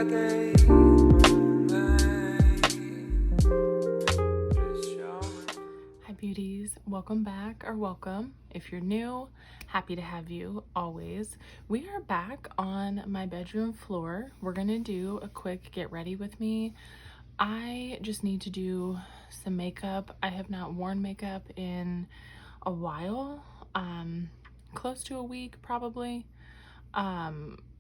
Hi beauties, welcome back, or welcome. If you're new, happy to have you always. We are back on my bedroom floor. We're gonna do a quick get ready with me. I just need to do some makeup. I have not worn makeup in a while, close to a week probably.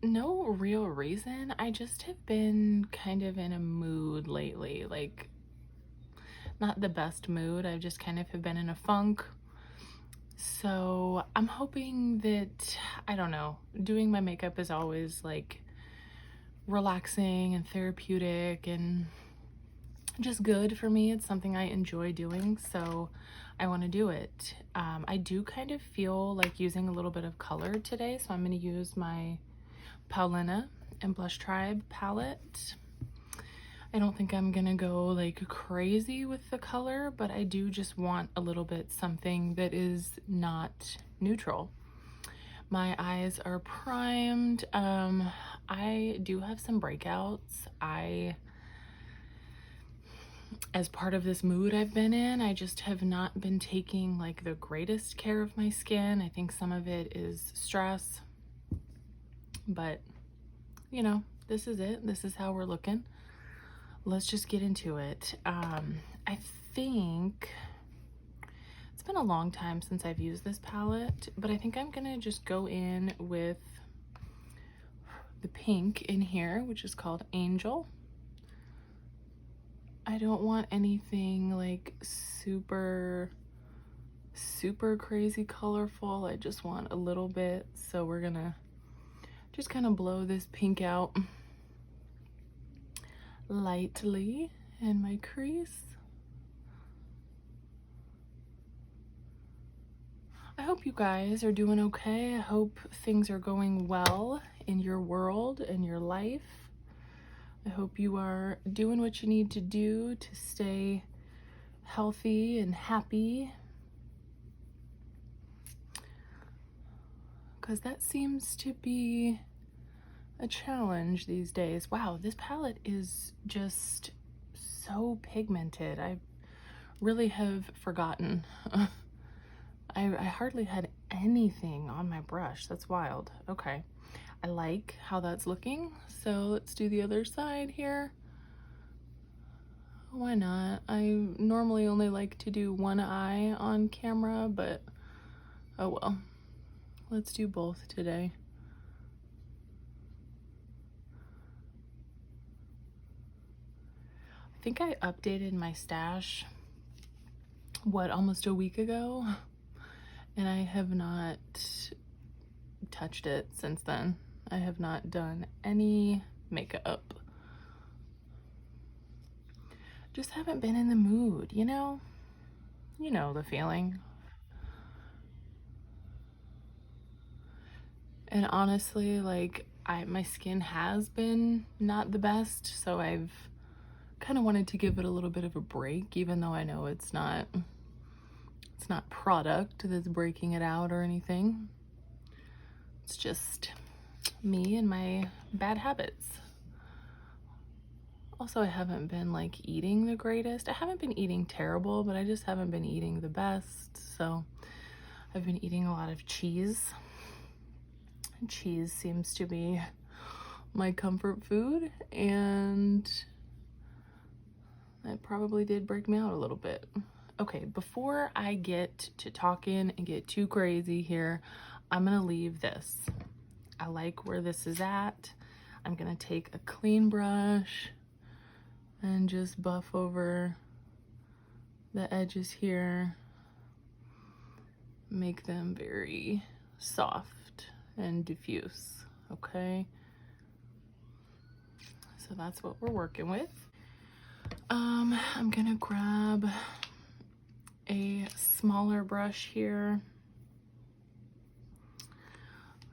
No real reason. I just have been kind of in a mood lately, like not the best mood. I just kind of have been in a funk. So I'm hoping that, I don't know, doing my makeup is always like relaxing and therapeutic and just good for me. It's something I enjoy doing, so I want to do it. I do kind of feel like using a little bit of color today, so I'm going to use my Paulina and Blush Tribe palette. I don't think I'm gonna go like crazy with the color, but I do just want a little bit something that is not neutral. My eyes are primed. I do have some breakouts. As part of this mood I've been in, I just have not been taking like the greatest care of my skin. I think some of it is stress, but you know, this is it. This is how we're looking. Let's just get into it. I think it's been a long time since I've used this palette, but I think I'm gonna just go in with the pink in here, which is called Angel. I don't want anything like super crazy colorful. I just want a little bit, so we're gonna just kind of blow this pink out lightly in my crease. I hope you guys are doing okay. I hope things are going well in your world and your life. I hope you are doing what you need to do to stay healthy and happy, because that seems to be a challenge these days. Wow, this palette is just so pigmented. I really have forgotten. I hardly had anything on my brush. That's wild. Okay, I like how that's looking. So let's do the other side here. Why not? I normally only like to do one eye on camera, but oh well. Let's do both today. I think I updated my stash, what, almost a week ago? And I have not touched it since then. I have not done any makeup. Just haven't been in the mood, you know? You know the feeling. And honestly, like, my skin has been not the best, so I've kind of wanted to give it a little bit of a break, even though I know it's not product that's breaking it out or anything. It's just me and my bad habits. Also, I haven't been like eating the greatest. I haven't been eating terrible, but I just haven't been eating the best. So I've been eating a lot of cheese. Cheese seems to be my comfort food, and that probably did break me out a little bit. Okay, before I get to talking and get too crazy here, I'm gonna leave this. I like where this is at. I'm gonna take a clean brush and just buff over the edges here. Make them very soft and diffuse, okay? So that's what we're working with. I'm gonna grab a smaller brush here,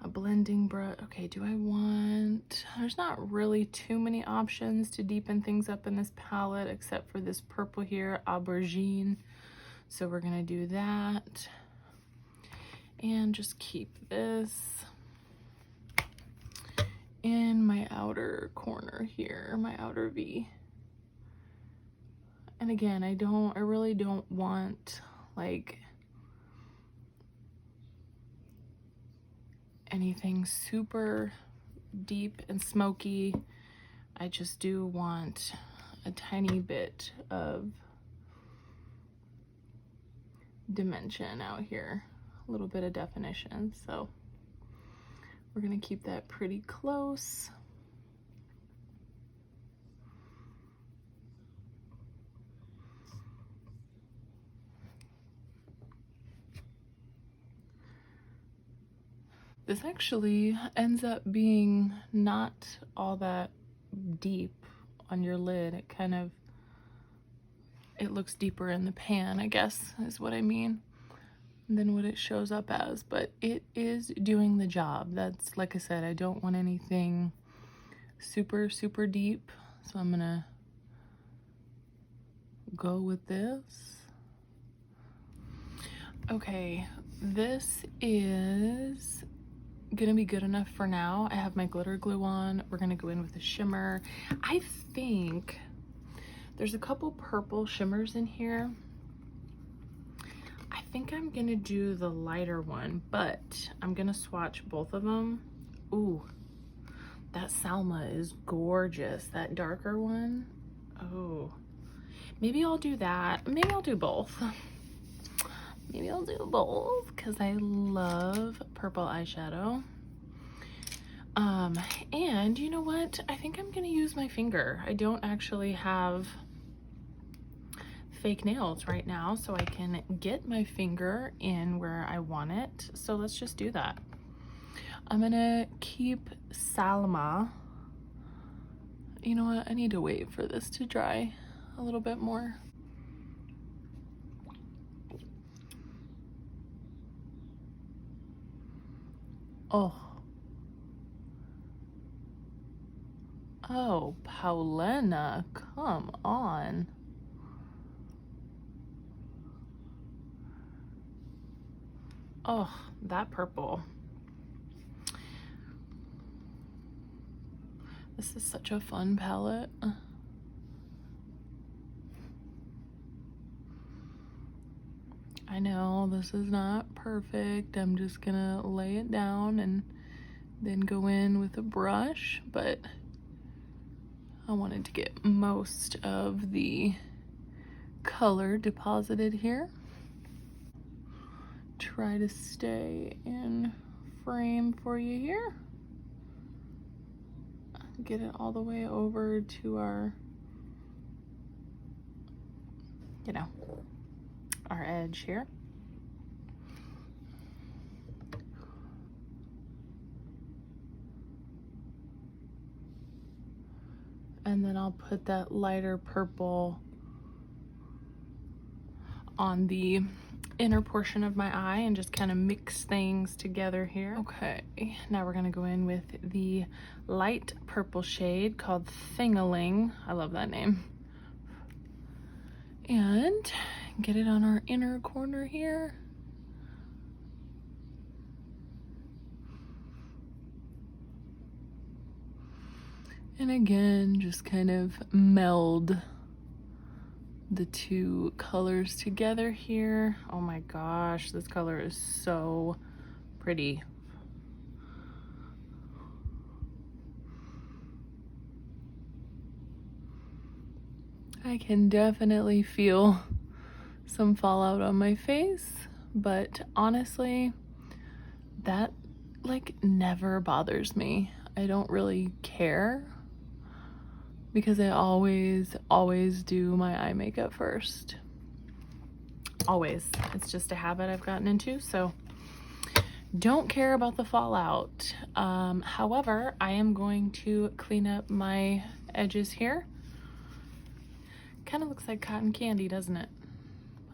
a blending brush. Okay, there's not really too many options to deepen things up in this palette except for this purple here, aubergine. So we're gonna do that and just keep this in my outer corner here, my outer V. And again, I really don't want like anything super deep and smoky. I just do want a tiny bit of dimension out here, a little bit of definition. So we're gonna keep that pretty close. This actually ends up being not all that deep on your lid. It kind of, it looks deeper in the pan, I guess is what I mean, than what it shows up as, but it is doing the job. That's, like I said, I don't want anything super, super deep, so I'm gonna go with this. Okay, this is gonna be good enough for now. I have my glitter glue on. We're gonna go in with a shimmer. I think there's a couple purple shimmers in here. I think I'm gonna do the lighter one, but I'm gonna swatch both of them. Ooh, that Salma is gorgeous. That darker one, oh, maybe I'll do that. Maybe I'll do both. Maybe I'll do both because I love purple eyeshadow. And you know what? I think I'm gonna use my finger. I don't actually have fake nails right now, so I can get my finger in where I want it. So let's just do that. I'm gonna keep Salma. You know what? I need to wait for this to dry a little bit more. Oh. Oh, Paulina, come on. Oh, that purple. This is such a fun palette. I know this is not perfect. I'm just gonna lay it down and then go in with a brush, but I wanted to get most of the color deposited here. Try to stay in frame for you here. Get it all the way over to our, you know, our edge here. And then I'll put that lighter purple on the inner portion of my eye and just kind of mix things together here. Okay, now we're gonna go in with the light purple shade called Thingaling. I love that name. And get it on our inner corner here. And again, just kind of meld the two colors together here. Oh my gosh, this color is so pretty. I can definitely feel some fallout on my face, but honestly, that like never bothers me. I don't really care because I always do my eye makeup first. Always. It's just a habit I've gotten into, so don't care about the fallout. However, I am going to clean up my edges here. Kind of looks like cotton candy, doesn't it?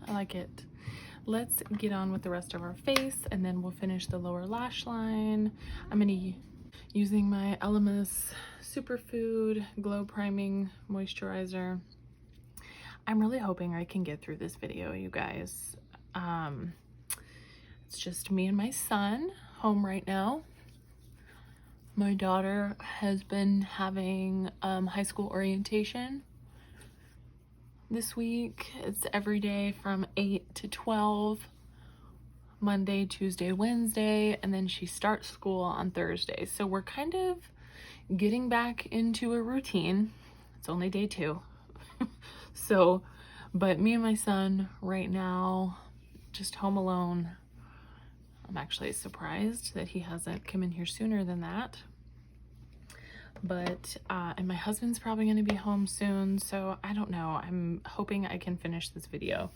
I like it. Let's get on with the rest of our face and then we'll finish the lower lash line. I'm gonna be using my Elemis Superfood Glow Priming Moisturizer. I'm really hoping I can get through this video, you guys. It's just me and my son home right now. My daughter has been having high school orientation this week. It's every day from 8 to 12, Monday, Tuesday, Wednesday, and then she starts school on Thursday. So we're kind of getting back into a routine. It's only day 2. So, but me and my son right now, just home alone. I'm actually surprised that he hasn't come in here sooner than that. But, and my husband's probably going to be home soon, so I don't know. I'm hoping I can finish this video.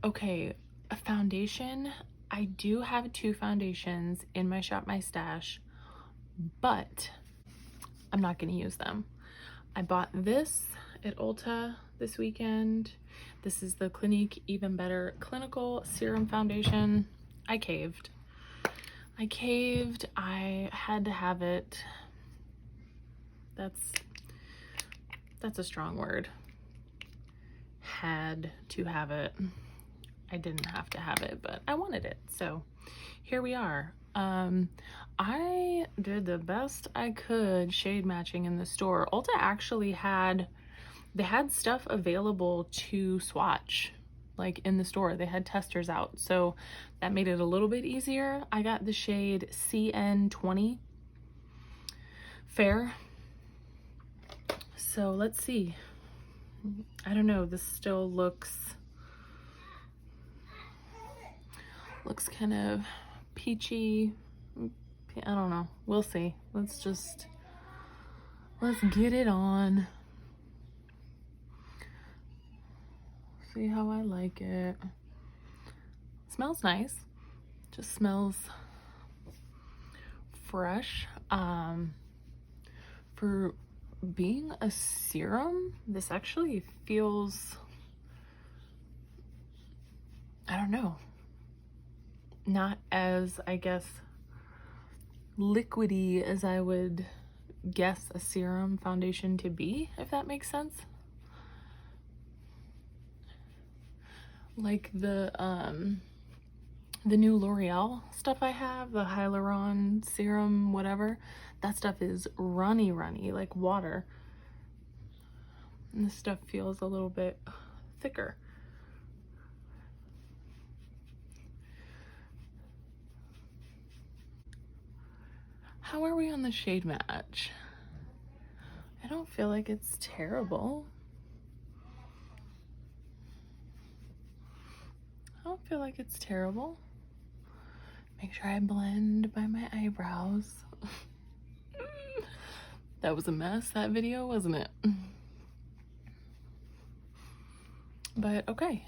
Okay, a foundation. I do have 2 foundations in my Shop My Stash, but I'm not going to use them. I bought this at Ulta this weekend. This is the Clinique Even Better Clinical Serum Foundation. I caved. I had to have it. That's a strong word. Had to have it. I didn't have to have it, but I wanted it. So here we are. I did the best I could shade matching in the store. Ulta actually had stuff available to swatch, like in the store. They had testers out, so that made it a little bit easier. I got the shade CN20 Fair. So let's see. I don't know, this still looks kind of peachy. I don't know, we'll see. Let's get it on. See how I like it. Smells nice. Just smells fresh. For being a serum, this actually feels, I don't know, not as, I guess, liquidy as I would guess a serum foundation to be, if that makes sense. Like the new L'Oreal stuff I have, the Hyaluron Serum, whatever, that stuff is runny, like water. And this stuff feels a little bit thicker. How are we on the shade match? I don't feel like it's terrible. I don't feel like it's terrible. Make sure I blend by my eyebrows. That was a mess, that video, wasn't it? But okay,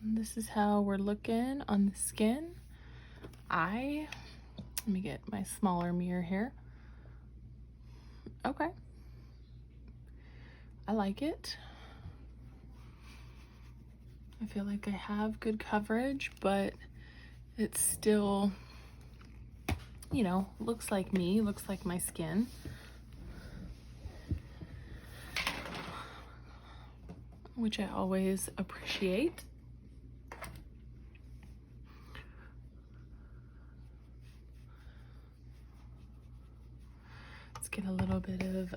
this is how we're looking on the skin. Let me get my smaller mirror here. Okay. I like it. I feel like I have good coverage, but it's still, you know, looks like me, looks like my skin. Which I always appreciate. Let's get a little bit of,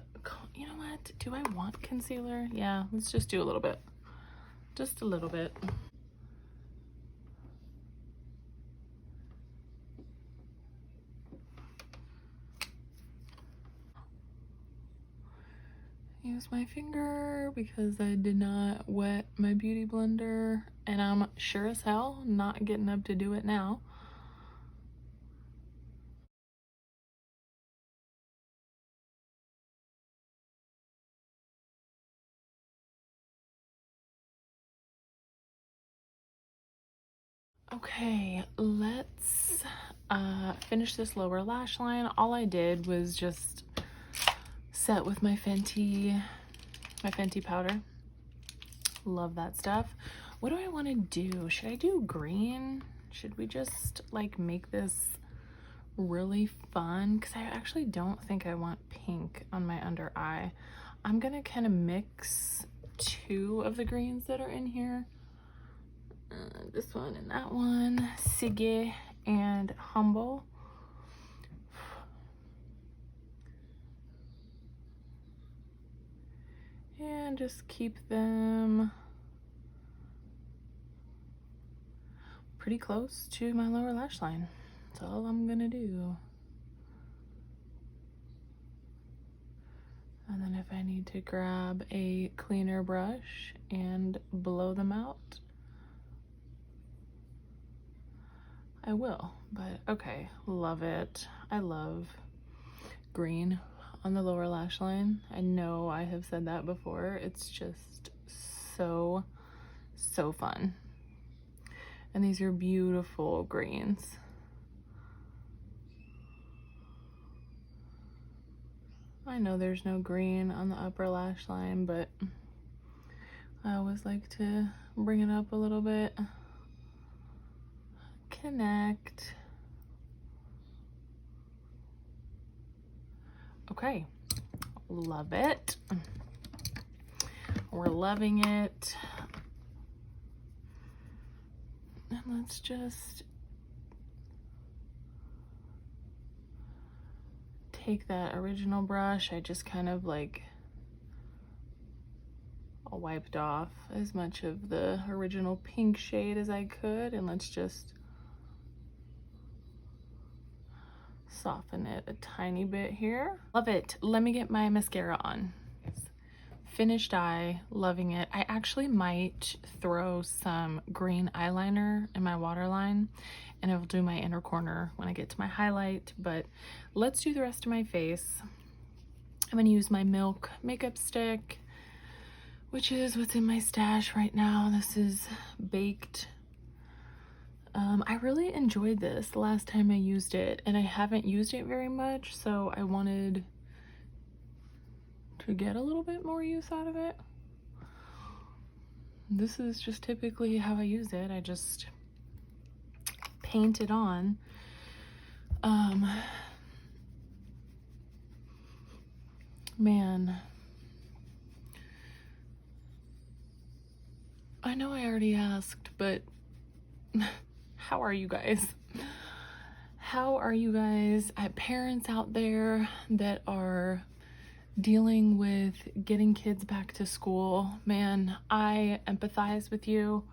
you know what? Do I want concealer? Yeah, let's just do a little bit. Just a little bit. Use my finger because I did not wet my beauty blender, and I'm sure as hell not getting up to do it now. Okay, let's finish this lower lash line. All I did was just set with my Fenty powder. Love that stuff. What do I want to do? Should I do green? Should we just like make this really fun? Because I actually don't think I want pink on my under eye. I'm gonna kind of mix 2 of the greens that are in here. This one and that one. Sige and Humble. gonna just keep them pretty close to my lower lash line. That's all I'm gonna do. And then if I need to grab a cleaner brush and blow them out, I will. But okay, love it. I love green on the lower lash line. I know I have said that before. It's just so fun. And these are beautiful greens. I know there's no green on the upper lash line, but I always like to bring it up a little bit. Connect. Okay, love it. We're loving it. And let's just take that original brush. I just kind of like wiped off as much of the original pink shade as I could, and let's just soften it a tiny bit here. Love it. Let me get my mascara on. Finished eye, loving it. I actually might throw some green eyeliner in my waterline, and I will do my inner corner when I get to my highlight, but let's do the rest of my face. I'm gonna use my Milk makeup stick, which is what's in my stash right now. This is Baked. I really enjoyed this the last time I used it, and I haven't used it very much, so I wanted to get a little bit more use out of it. This is just typically how I use it. I just paint it on. Man, I know I already asked, but how are you guys? How are you guys? I have parents out there that are dealing with getting kids back to school. Man, I empathize with you.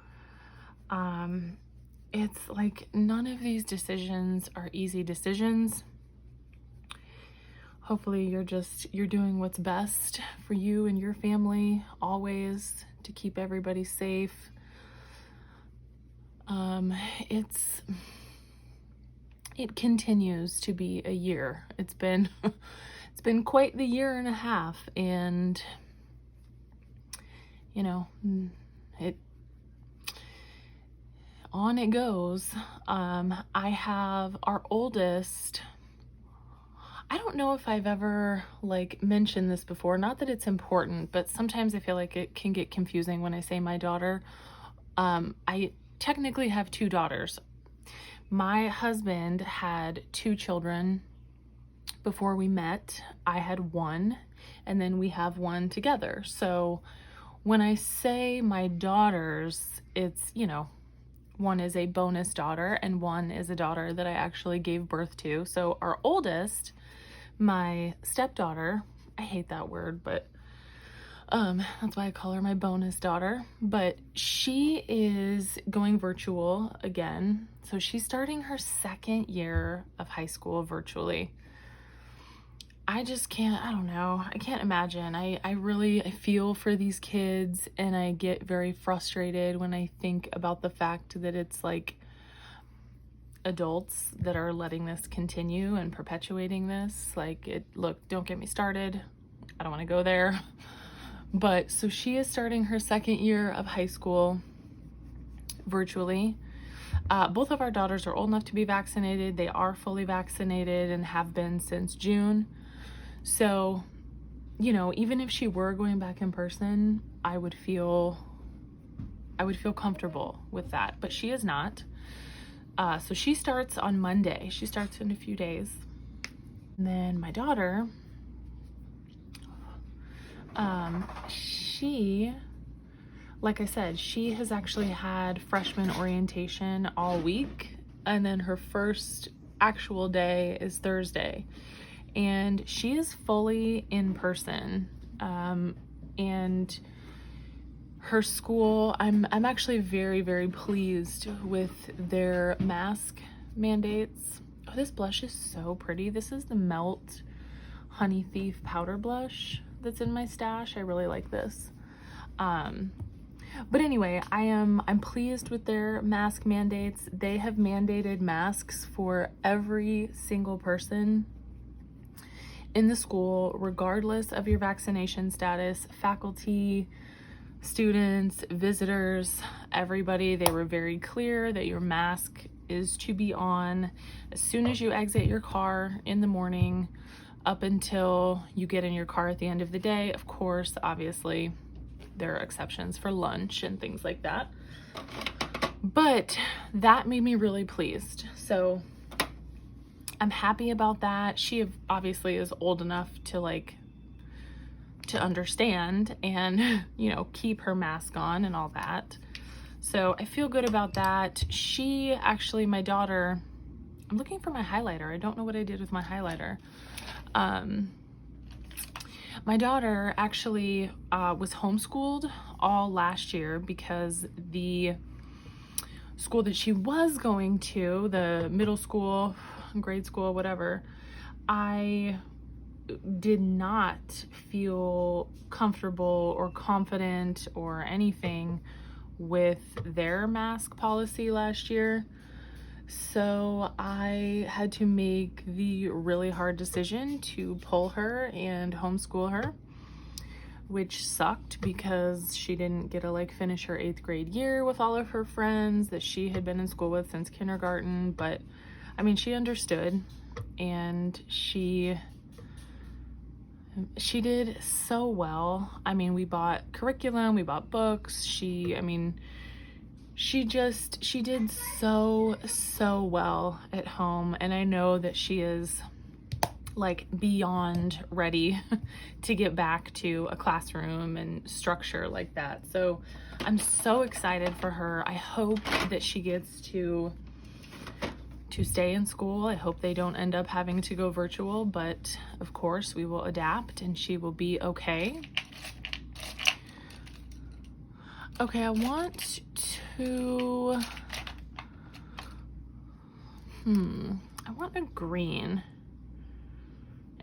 It's like none of these decisions are easy decisions. Hopefully you're doing what's best for you and your family always to keep everybody safe. It continues to be a year. It's been quite the year and a half, and you know, on it goes. I have our oldest. I don't know if I've ever like mentioned this before, not that it's important, but sometimes I feel like it can get confusing when I say my daughter. I technically have two daughters. My husband had two children before we met. I had one, and then we have one together. So when I say my daughters, it's, you know, one is a bonus daughter and one is a daughter that I actually gave birth to. So our oldest, my stepdaughter, I hate that word, but that's why I call her my bonus daughter, but she is going virtual again. So she's starting her second year of high school virtually. I just can't, I don't know. I can't imagine. I feel for these kids, and I get very frustrated when I think about the fact that it's like adults that are letting this continue and perpetuating this. Like, look, don't get me started. I don't want to go there. But so she is starting her second year of high school virtually. Both of our daughters are old enough to be vaccinated. They are fully vaccinated and have been since June. So, you know, even if she were going back in person, I would feel comfortable with that, but she is not. So she starts on Monday. She starts in a few days. And then my daughter, she, like I said, she has actually had freshman orientation all week, and then her first actual day is Thursday, and she is fully in person. and her school, I'm actually very, very pleased with their mask mandates. Oh, this blush is so pretty. This is the Melt Honey Thief powder blush that's in my stash. I really like this. But anyway, I'm pleased with their mask mandates. They have mandated masks for every single person in the school, regardless of your vaccination status, faculty, students, visitors, everybody. They were very clear that your mask is to be on as soon as you exit your car in the morning up until you get in your car at the end of the day. Of course, obviously, there are exceptions for lunch and things like that. But that made me really pleased. So I'm happy about that. She obviously is old enough to to understand and, you know, keep her mask on and all that. So I feel good about that. She actually, my daughter, I'm looking for my highlighter. I don't know what I did with my highlighter. My daughter actually was homeschooled all last year because the school that she was going to, the middle school, grade school, whatever, I did not feel comfortable or confident or anything with their mask policy last year. So I had to make the really hard decision to pull her and homeschool her, which sucked because she didn't get to finish her 8th grade year with all of her friends that she had been in school with since kindergarten. But I mean, she understood, and she did so well. I mean, we bought curriculum, we bought books. She did so well at home, and I know that she is beyond ready to get back to a classroom and structure like that. So I'm so excited for her. I hope that she gets to stay in school. I hope they don't end up having to go virtual, but of course we will adapt and she will be okay. Okay, I want a green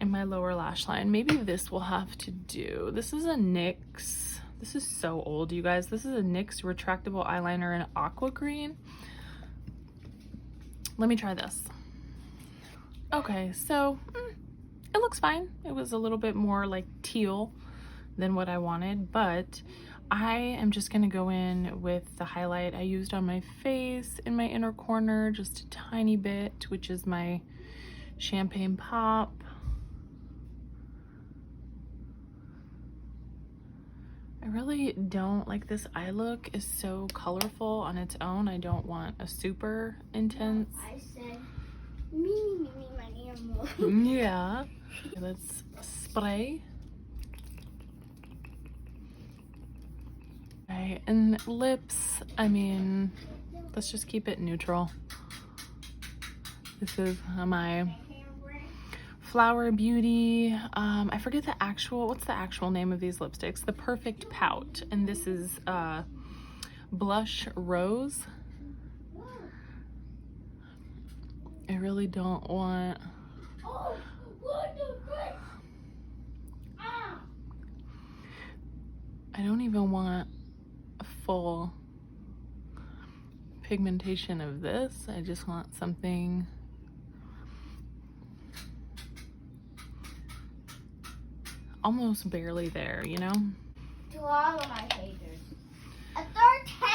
in my lower lash line. Maybe this will have to do. This is a NYX. This is so old, you guys. This is a NYX retractable eyeliner in aqua green. Let me try this. Okay, so it looks fine. It was a little bit more teal than what I wanted, but I am just gonna go in with the highlight I used on my face in my inner corner, just a tiny bit, which is my Champagne Pop. I really don't like this eye look. Is so colorful on its own. I don't want a super intense. I said, me, my animal. Yeah. Let's spray. Okay, and lips, I mean, let's just keep it neutral. This is my Flower Beauty. I forget what's the actual name of these lipsticks? The Perfect Pout. And this is Blush Rose. I really don't want... Oh, what the frick? Ah. I don't even want a full pigmentation of this. I just want something almost barely there, you know? To all of my haters. A third tag.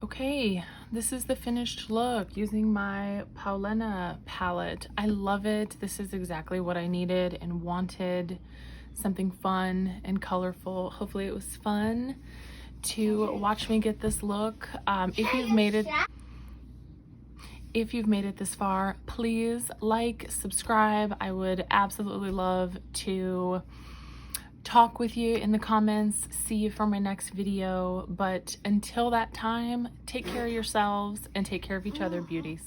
Okay, this is the finished look using my Paulina palette. I love it. This is exactly what I needed and wanted. Something fun and colorful. Hopefully it was fun to watch me get this look. If you've made it this far, please subscribe. I would absolutely love to talk with you in the comments, see you for my next video. But until that time, take care of yourselves and take care of each other, beauties.